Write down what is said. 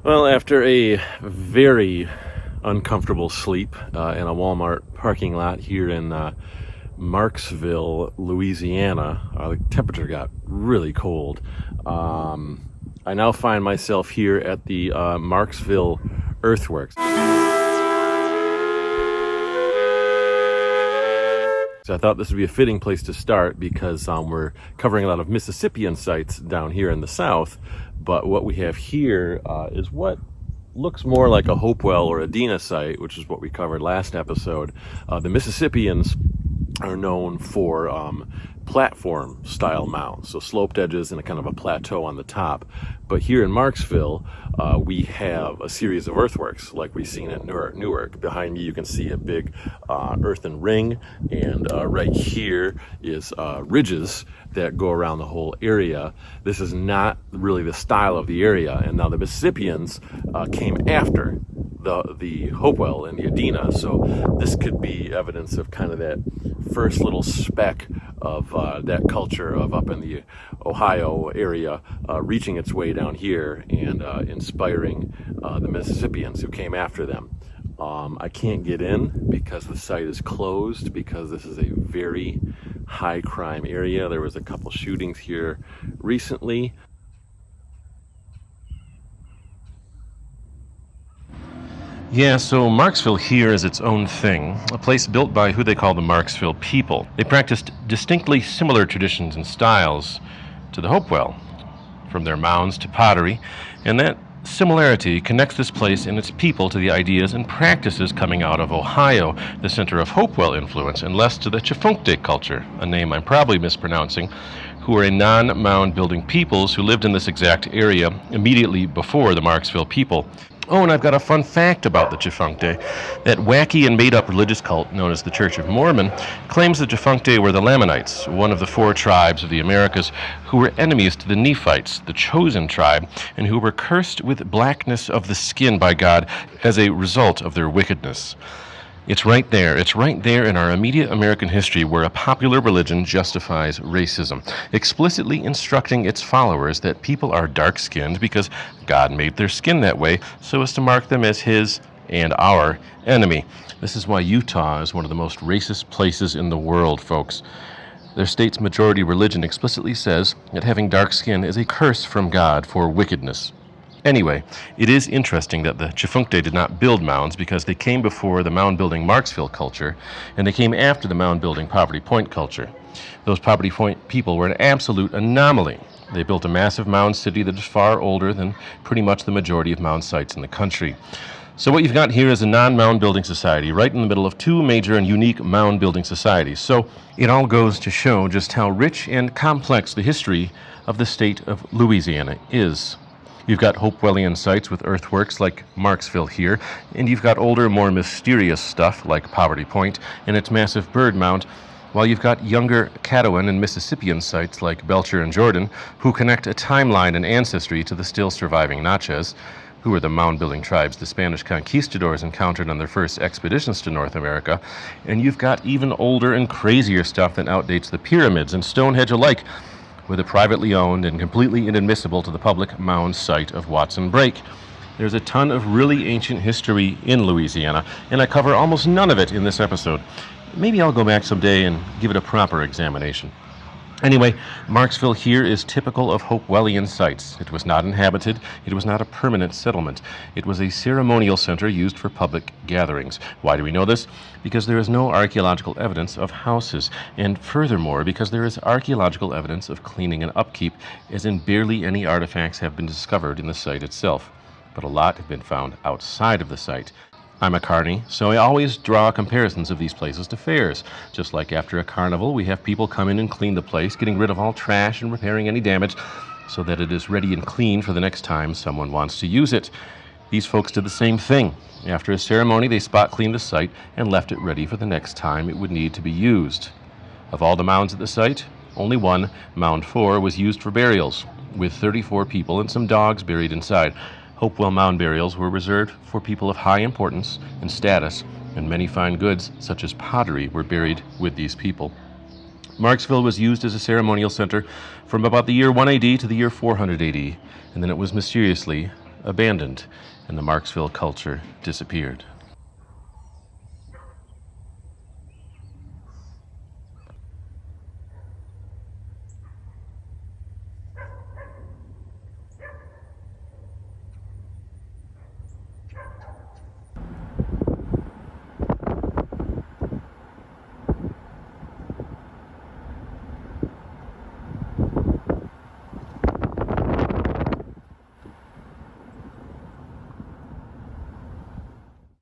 Well, after a very uncomfortable sleep in a Walmart parking lot here in Marksville, Louisiana, the temperature got really cold. I now find myself here at the Marksville Earthworks. So I thought this would be a fitting place to start because we're covering a lot of Mississippian sites down here in the south, but what we have here is what looks more like a Hopewell or a Dina site, which is what we covered last episode. The Mississippians are known for platform style mounds, so sloped edges and a kind of a plateau on the top. But here in Marksville, we have a series of earthworks like we've seen at Newark. Behind me you can see a big earthen ring, and right here is ridges that go around the whole area. This is not really the style of the area, and now the Mississippians came after the Hopewell and the Adena, so this could be evidence of kind of that first little speck of that culture of up in the Ohio area reaching its way down here and inspiring the Mississippians who came after them. I can't get in because the site is closed because this is a very high crime area. There was a couple shootings here recently. Yeah, so Marksville here is its own thing, a place built by who they call the Marksville people. They practiced distinctly similar traditions and styles to the Hopewell, from their mounds to pottery, and that similarity connects this place and its people to the ideas and practices coming out of Ohio, the center of Hopewell influence, and less to the Chifunkte culture, a name I'm probably mispronouncing, who are a non-mound building peoples who lived in this exact area immediately before the Marksville people. Oh, and I've got a fun fact about the Chifunkte. That wacky and made-up religious cult known as the Church of Mormon claims the Chifunkte were the Lamanites, one of the 4 tribes of the Americas who were enemies to the Nephites, the chosen tribe, and who were cursed with blackness of the skin by God as a result of their wickedness. It's right there in our immediate American history where a popular religion justifies racism, explicitly instructing its followers that people are dark-skinned because God made their skin that way so as to mark them as his and our enemy. This is why Utah is one of the most racist places in the world, folks. Their state's majority religion explicitly says that having dark skin is a curse from God for wickedness. Anyway, it is interesting that the Chifunkte did not build mounds because they came before the mound-building Marksville culture, and they came after the mound-building Poverty Point culture. Those Poverty Point people were an absolute anomaly. They built a massive mound city that is far older than pretty much the majority of mound sites in the country. So what you've got here is a non-mound building society right in the middle of 2 major and unique mound building societies. So it all goes to show just how rich and complex the history of the state of Louisiana is. You've got Hopewellian sites with earthworks like Marksville here, and you've got older, more mysterious stuff like Poverty Point and its massive bird mound, while you've got younger Caddoan and Mississippian sites like Belcher and Jordan, who connect a timeline and ancestry to the still surviving Natchez, who were the mound-building tribes the Spanish conquistadors encountered on their first expeditions to North America. And you've got even older and crazier stuff that outdates the pyramids and Stonehenge alike, with a privately owned and completely inadmissible to the public mound site of Watson Brake. There's a ton of really ancient history in Louisiana, and I cover almost none of it in this episode. Maybe I'll go back someday and give it a proper examination. Anyway, Marksville here is typical of Hopewellian sites. It was not inhabited. It was not a permanent settlement. It was a ceremonial center used for public gatherings. Why do we know this? Because there is no archaeological evidence of houses, and furthermore, because there is archaeological evidence of cleaning and upkeep, as in barely any artifacts have been discovered in the site itself. But a lot have been found outside of the site. I'm a carny, so I always draw comparisons of these places to fairs. Just like after a carnival, we have people come in and clean the place, getting rid of all trash and repairing any damage so that it is ready and clean for the next time someone wants to use it. These folks did the same thing. After a ceremony, they spot cleaned the site and left it ready for the next time it would need to be used. Of all the mounds at the site, only one, Mound 4, was used for burials, with 34 people and some dogs buried inside. Hopewell mound burials were reserved for people of high importance and status, and many fine goods, such as pottery, were buried with these people. Marksville was used as a ceremonial center from about the year 1 AD to the year 400 AD, and then it was mysteriously abandoned and the Marksville culture disappeared.